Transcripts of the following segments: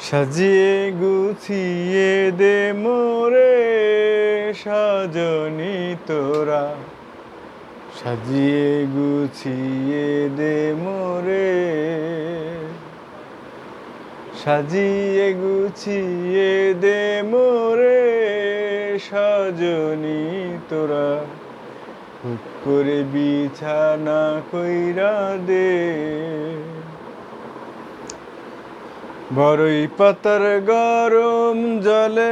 সাজিয়ে গুছিয়ে দে মোরে সজনী তোরা, সাজিয়ে গুছিয়ে দে মোরে, সাজিয়ে গুছিয়ে দে মোরে সজনী তোরা, হুক করে বিছানা কইরা দে। বড়ই পাতার গরম জলে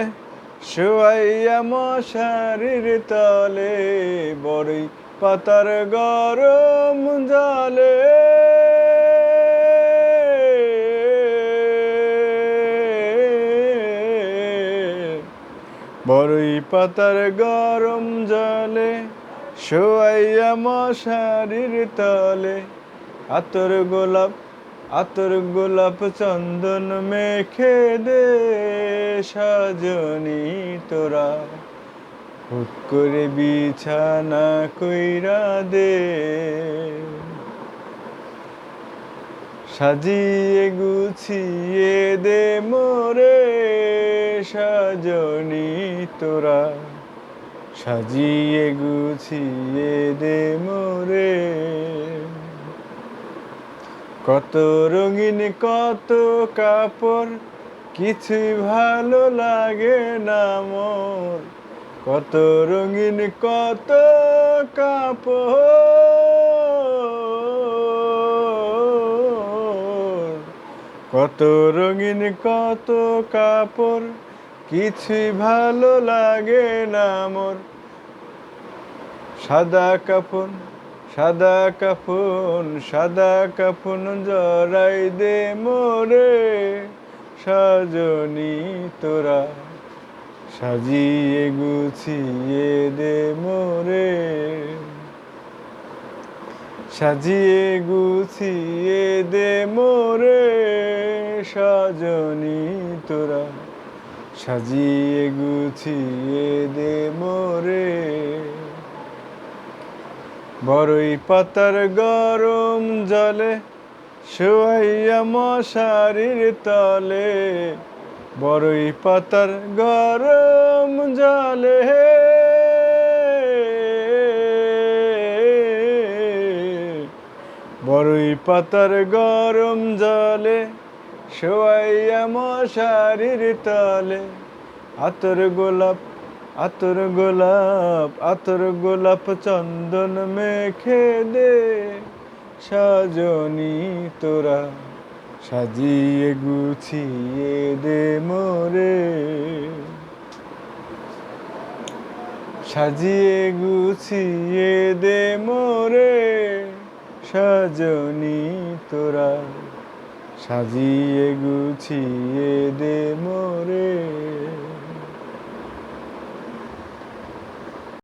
শোয়াইয়া মশারির তলে, বড়ই পাতার গরম জলে বড়ই পাতার গরম জলে শোয়াইয়া মশারির তলে, আতর গোলাপ আতর গোলাপ চন্দন মেখে দে সজনী তোরা, হুট করে বিছানা কইরা দে। সাজিয়ে গুছিয়ে দে মোরে সজনী তোরা, সাজিয়ে গুছিয়ে দে মোরে। কত রঙিন কত কাপড় কিছুই ভালো লাগে না মোর, কত রঙিন কত কাপড়, কত রঙিন কত কাপড় কিছুই ভালো লাগে না মোর। সাদা কাফন সাদা কাফন সাদা কাফন জড়াই দে মোরে সজনী তোরা, সাজিয়ে গুছিয়ে দে মোরে, সাজিয়ে গুছিয়ে দে মোরে সজনী তোরা, সাজিয়ে গুছিয়ে দে মোরে। বড়ই পাতার গরম জলে শোয়াইয়া মশারির তলে, বড়ই পাতার গরম জলে বড়ই পাতার গরম জলে শোয়াইয়া মশারির তলে, আতর গোলাপ আতর গোলাপ আতর গোলাপ চন্দন মেখে দে সজনী তোরা, সাজিয়ে গুছিয়ে দে মোরে, সাজিয়ে গুছিয়ে দে মোরে সজনী তোরা, সাজিয়ে গুছিয়ে দে মোরে।